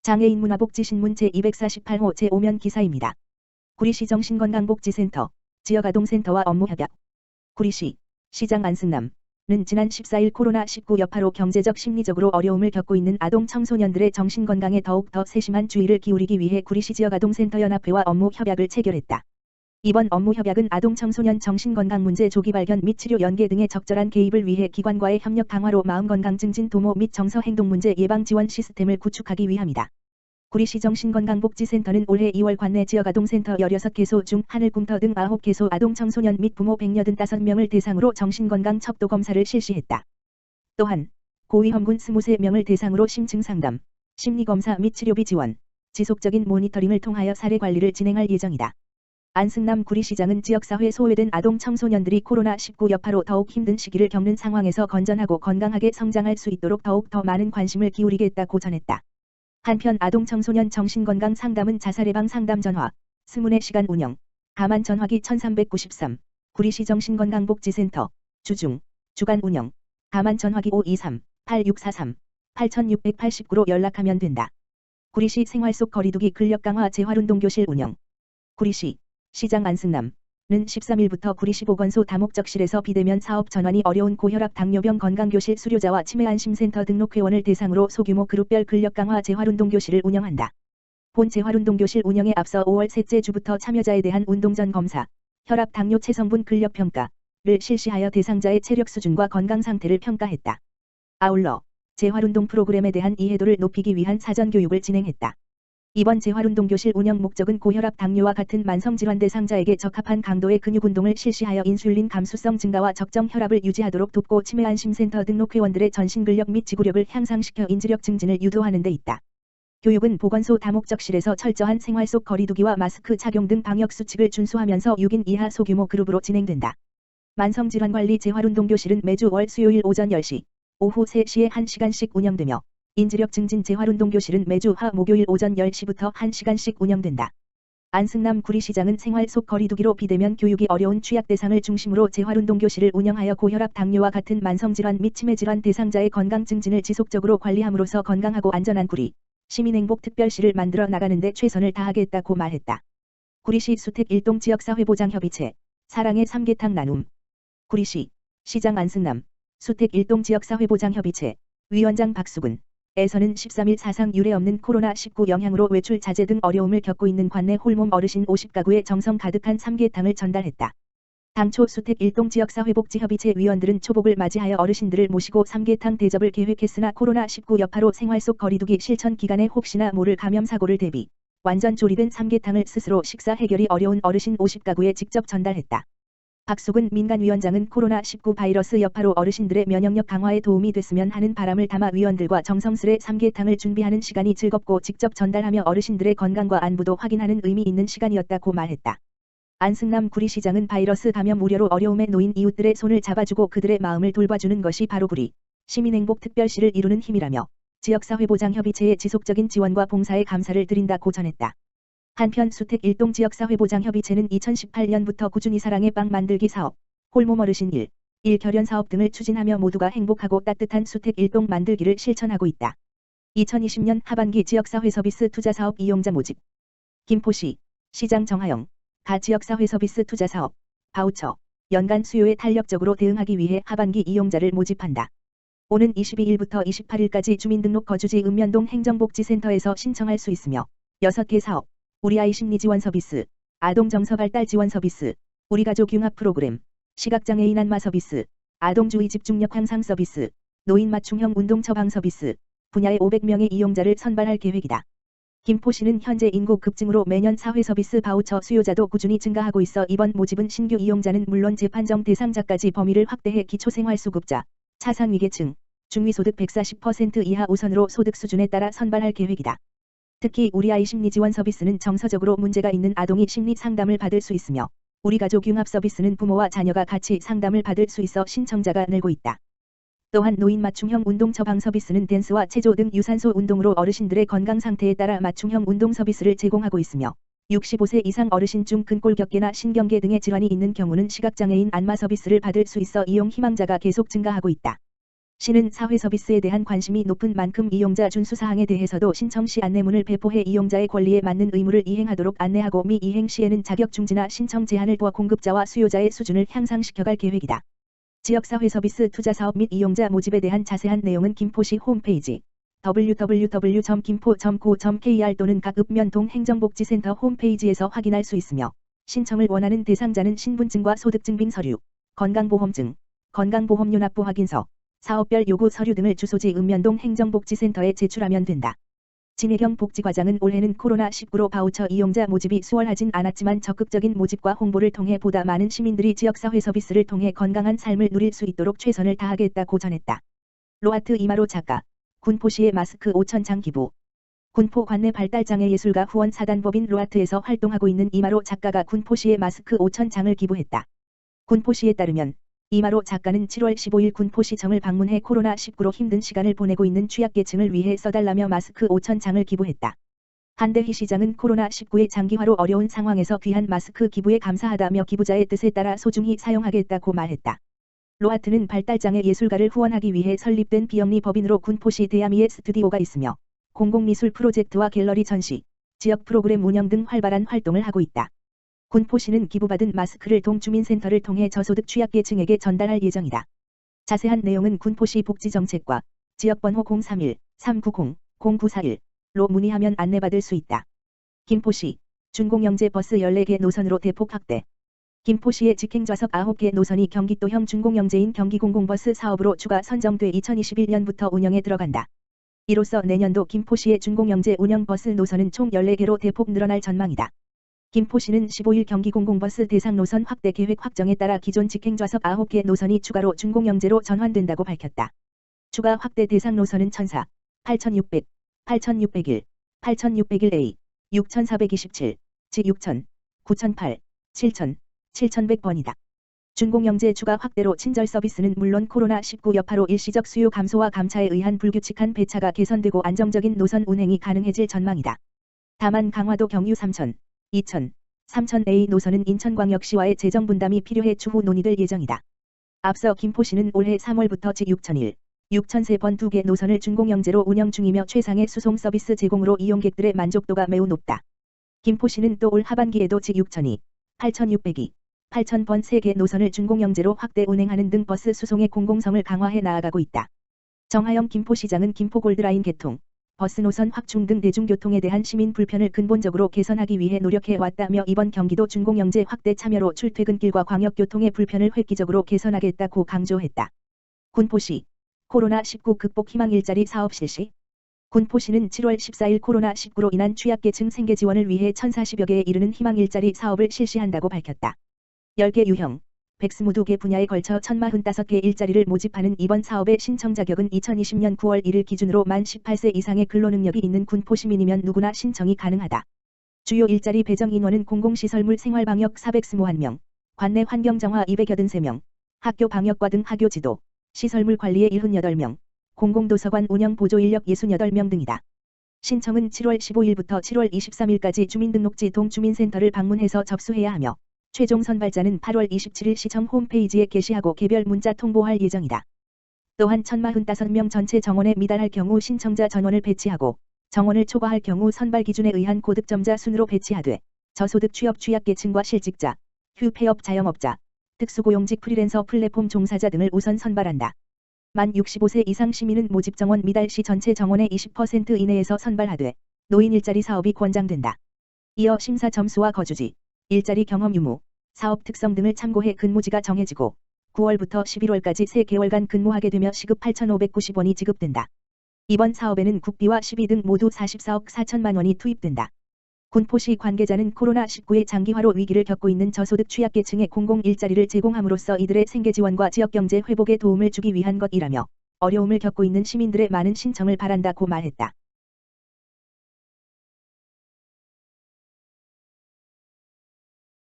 장애인 문화복지신문 제248호 제5면 기사입니다. 구리시 정신건강복지센터, 지역아동센터와 업무협약. 구리시, 시장 안승남은 지난 14일 코로나19 여파로 경제적 심리적으로 어려움을 겪고 있는 아동 청소년들의 정신건강에 더욱더 세심한 주의를 기울이기 위해 구리시 지역아동센터연합회와 업무협약을 체결했다. 이번 업무협약은 아동 청소년 정신건강 문제 조기 발견 및 치료 연계 등의 적절한 개입을 위해 기관과의 협력 강화로 마음건강 증진 도모 및 정서 행동 문제 예방 지원 시스템을 구축하기 위함이다. 구리시 정신건강복지센터는 올해 2월 관내 지역아동센터 16개소 중 하늘꿈터 등 9개소 아동 청소년 및 부모 185명을 대상으로 정신건강 척도 검사를 실시했다. 또한 고위험군 23명을 대상으로 심층 상담, 심리검사 및 치료비 지원, 지속적인 모니터링을 통하여 사례 관리를 진행할 예정이다. 안승남 구리시장은 지역사회 소외된 아동 청소년들이 코로나19 여파로 더욱 힘든 시기를 겪는 상황에서 건전하고 건강하게 성장할 수 있도록 더욱 더 많은 관심을 기울이겠다고 전했다. 한편 아동 청소년 정신건강 상담은 자살예방 상담 전화, 스문의 시간 운영, 가만 전화기 1393, 구리시 정신건강복지센터, 주중, 주간 운영, 가만 전화기 523-8643, 8689로 연락하면 된다. 구리시 생활 속 거리두기 근력 강화 재활운동교실 운영. 구리시, 시장 안승남은 13일부터 구리시 보건소 다목적실에서 비대면 사업 전환이 어려운 고혈압 당뇨병 건강교실 수료자와 치매안심센터 등록회원을 대상으로 소규모 그룹별 근력 강화 재활운동교실을 운영한다. 본 재활운동교실 운영에 앞서 5월 셋째 주부터 참여자에 대한 운동전 검사, 혈압 당뇨 체성분 근력 평가를 실시하여 대상자의 체력 수준과 건강 상태를 평가했다. 아울러 재활운동 프로그램에 대한 이해도를 높이기 위한 사전 교육을 진행했다. 이번 재활운동교실 운영 목적은 고혈압 당뇨와 같은 만성질환 대상자에게 적합한 강도의 근육운동을 실시하여 인슐린 감수성 증가와 적정 혈압을 유지하도록 돕고 치매안심센터 등록회원들의 전신근력 및 지구력을 향상시켜 인지력 증진을 유도하는 데 있다. 교육은 보건소 다목적실에서 철저한 생활 속 거리두기와 마스크 착용 등 방역수칙을 준수하면서 6인 이하 소규모 그룹으로 진행된다. 만성질환관리 재활운동교실은 매주 월 수요일 오전 10시, 오후 3시에 1시간씩 운영되며 인지력 증진 재활운동교실은 매주 화 목요일 오전 10시부터 1시간씩 운영된다. 안승남 구리시장은 생활 속 거리두기로 비대면 교육이 어려운 취약 대상을 중심으로 재활운동교실을 운영하여 고혈압 당뇨와 같은 만성질환 및 치매질환 대상자의 건강 증진을 지속적으로 관리함으로써 건강하고 안전한 구리, 시민행복특별시를 만들어 나가는 데 최선을 다하겠다고 말했다. 구리시 수택 일동 지역사회보장협의체, 사랑의 삼계탕 나눔. 구리시, 시장 안승남, 수택 일동 지역사회보장협의체, 위원장 박수근. 에서는 13일 사상 유례 없는 코로나19 영향으로 외출 자제 등 어려움을 겪고 있는 관내 홀몸 어르신 50가구에 정성 가득한 삼계탕을 전달했다. 당초 수택 일동 지역사회복지협의체 위원들은 초복을 맞이하여 어르신들을 모시고 삼계탕 대접을 계획했으나 코로나19 여파로 생활 속 거리두기 실천 기간에 혹시나 모를 감염 사고를 대비 완전 조리된 삼계탕을 스스로 식사 해결이 어려운 어르신 50가구에 직접 전달했다. 박수근 민간위원장은 코로나19 바이러스 여파로 어르신들의 면역력 강화에 도움이 됐으면 하는 바람을 담아 위원들과 정성스레 삼계탕을 준비하는 시간이 즐겁고 직접 전달하며 어르신들의 건강과 안부도 확인하는 의미 있는 시간이었다고 말했다. 안승남 구리시장은 바이러스 감염 우려로 어려움에 놓인 이웃들의 손을 잡아주고 그들의 마음을 돌봐주는 것이 바로 구리, 시민행복특별시를 이루는 힘이라며 지역사회보장협의체의 지속적인 지원과 봉사에 감사를 드린다고 전했다. 한편 수택 일동 지역사회보장협의체는 2018년부터 꾸준히 사랑의 빵 만들기 사업, 홀몸 어르신 1 결연 사업 등을 추진하며 모두가 행복하고 따뜻한 수택 일동 만들기를 실천하고 있다. 2020년 하반기 지역사회 서비스 투자 사업 이용자 모집. 김포시, 시장 정하영, 가 지역사회 서비스 투자 사업, 바우처, 연간 수요에 탄력적으로 대응하기 위해 하반기 이용자를 모집한다. 오는 22일부터 28일까지 주민등록 거주지 읍면동 행정복지센터에서 신청할 수 있으며 6개 사업, 우리 아이 심리 지원 서비스, 아동 정서 발달 지원 서비스, 우리 가족 융합 프로그램, 시각장애인 안마 서비스, 아동주의 집중력 향상 서비스, 노인 맞춤형 운동 처방 서비스 분야의 500명의 이용자를 선발할 계획이다. 김포시는 현재 인구 급증으로 매년 사회 서비스 바우처 수요자도 꾸준히 증가하고 있어 이번 모집은 신규 이용자는 물론 재판정 대상자까지 범위를 확대해 기초생활수급자, 차상위계층, 중위소득 140% 이하 우선으로 소득 수준에 따라 선발할 계획이다. 특히 우리 아이 심리 지원 서비스는 정서적으로 문제가 있는 아동이 심리 상담을 받을 수 있으며 우리 가족 융합 서비스는 부모와 자녀가 같이 상담을 받을 수 있어 신청자가 늘고 있다. 또한 노인 맞춤형 운동 처방 서비스는 댄스와 체조 등 유산소 운동으로 어르신들의 건강 상태에 따라 맞춤형 운동 서비스를 제공하고 있으며 65세 이상 어르신 중 근골격계나 신경계 등의 질환이 있는 경우는 시각장애인 안마 서비스를 받을 수 있어 이용 희망자가 계속 증가하고 있다. 시는 사회 서비스에 대한 관심이 높은 만큼 이용자 준수 사항에 대해서도 신청 시 안내문을 배포해 이용자의 권리에 맞는 의무를 이행하도록 안내하고 미이행 시에는 자격 중지나 신청 제한을 두어 공급자와 수요자의 수준을 향상시켜갈 계획이다. 지역사회 서비스 투자 사업 및 이용자 모집에 대한 자세한 내용은 김포시 홈페이지 www.김포.go.kr 또는 각 읍면동 행정복지센터 홈페이지에서 확인할 수 있으며 신청을 원하는 대상자는 신분증과 소득증빙 서류, 건강보험증, 건강보험연합부 확인서, 사업별 요구 서류 등을 주소지 읍면동 행정복지센터에 제출하면 된다. 진혜경 복지과장은 올해는 코로나19로 바우처 이용자 모집이 수월하진 않았지만 적극적인 모집과 홍보를 통해 보다 많은 시민들이 지역사회 서비스를 통해 건강한 삶을 누릴 수 있도록 최선을 다하겠다고 전했다. 로하트 이마로 작가, 군포시의 마스크 5,000장 기부. 군포 관내 발달장애 예술가 후원 사단법인 로하트에서 활동하고 있는 이마로 작가가 군포시의 마스크 5,000장을 기부했다. 군포시에 따르면 이마로 작가는 7월 15일 군포시청을 방문해 코로나19로 힘든 시간을 보내고 있는 취약계층을 위해 써달라며 마스크 5,000장을 기부했다. 한대희 시장은 코로나19의 장기화로 어려운 상황에서 귀한 마스크 기부에 감사하다며 기부자의 뜻에 따라 소중히 사용하겠다고 말했다. 로하트는 발달장애 예술가를 후원하기 위해 설립된 비영리 법인으로 군포시 대야미에 스튜디오가 있으며 공공미술 프로젝트와 갤러리 전시, 지역 프로그램 운영 등 활발한 활동을 하고 있다. 군포시는 기부받은 마스크를 동주민센터를 통해 저소득 취약계층에게 전달할 예정이다. 자세한 내용은 군포시 복지정책과 지역번호 031-390-0941로 문의하면 안내받을 수 있다. 김포시 준공영제 버스 14개 노선으로 대폭 확대. 김포시의 직행좌석 9개 노선이 경기도형 준공영제인 경기공공버스 사업으로 추가 선정돼 2021년부터 운영에 들어간다. 이로써 내년도 김포시의 준공영제 운영 버스 노선은 총 14개로 대폭 늘어날 전망이다. 김포시는 15일 경기공공버스 대상 노선 확대 계획 확정에 따라 기존 직행좌석 9개 노선이 추가로 준공영제로 전환된다고 밝혔다. 추가 확대 대상 노선은 1004, 8600, 8601, 8601A, 6427, G6000, 9008, 7000, 7100번이다. 준공영제 추가 확대로 친절 서비스는 물론 코로나19 여파로 일시적 수요 감소와 감차에 의한 불규칙한 배차가 개선되고 안정적인 노선 운행이 가능해질 전망이다. 다만 강화도 경유 3000, 2000, 3000A 노선은 인천광역시와의 재정 분담이 필요해 추후 논의될 예정이다. 앞서 김포시는 올해 3월부터 G6001, 6003번 2개 노선을 준공영제로 운영 중이며 최상의 수송 서비스 제공으로 이용객들의 만족도가 매우 높다. 김포시는 또 올 하반기에도 G6002, 8602, 8000번 3개 노선을 준공영제로 확대 운행하는 등 버스 수송의 공공성을 강화해 나아가고 있다. 정하영 김포시장은 김포골드라인 개통, 버스 노선 확충 등 대중교통에 대한 시민 불편을 근본적으로 개선하기 위해 노력해 왔다며 이번 경기도 준공영제 확대 참여로 출퇴근길과 광역교통의 불편을 획기적으로 개선하겠다고 강조했다. 군포시 코로나19 극복 희망 일자리 사업 실시. 군포시는 7월 14일 코로나19로 인한 취약계층 생계 지원을 위해 1,040여 개에 이르는 희망 일자리 사업을 실시한다고 밝혔다. 10개 유형, 122개 분야에 걸쳐 1,045개 일자리를 모집하는 이번 사업의 신청 자격은 2020년 9월 1일 기준으로 만 18세 이상의 근로능력이 있는 군포 시민이면 누구나 신청이 가능하다. 주요 일자리 배정 인원은 공공시설물 생활방역 421명, 관내 환경정화 283명, 학교 방역과 등 학교 지도, 시설물 관리에 78명, 공공도서관 운영 보조 인력 68명 등이다. 신청은 7월 15일부터 7월 23일까지 주민등록지 동주민센터를 방문해서 접수해야 하며 최종 선발자는 8월 27일 시청 홈페이지에 게시하고 개별 문자 통보할 예정이다. 또한 1,045명 전체 정원에 미달할 경우 신청자 전원을 배치하고 정원을 초과할 경우 선발 기준에 의한 고득점자 순으로 배치하되 저소득 취업 취약계층과 실직자, 휴폐업 자영업자, 특수고용직 프리랜서 플랫폼 종사자 등을 우선 선발한다. 만 65세 이상 시민은 모집 정원 미달 시 전체 정원의 20% 이내에서 선발하되 노인 일자리 사업이 권장된다. 이어 심사 점수와 거주지, 일자리 경험 유무, 사업 특성 등을 참고해 근무지가 정해지고 9월부터 11월까지 3개월간 근무하게 되며 시급 8,590원이 지급된다. 이번 사업에는 국비와 시비 등 모두 44억 4천만 원이 투입된다. 군포시 관계자는 코로나19의 장기화로 위기를 겪고 있는 저소득 취약계층에 공공 일자리를 제공함으로써 이들의 생계 지원과 지역경제 회복에 도움을 주기 위한 것이라며 어려움을 겪고 있는 시민들의 많은 신청을 바란다고 말했다.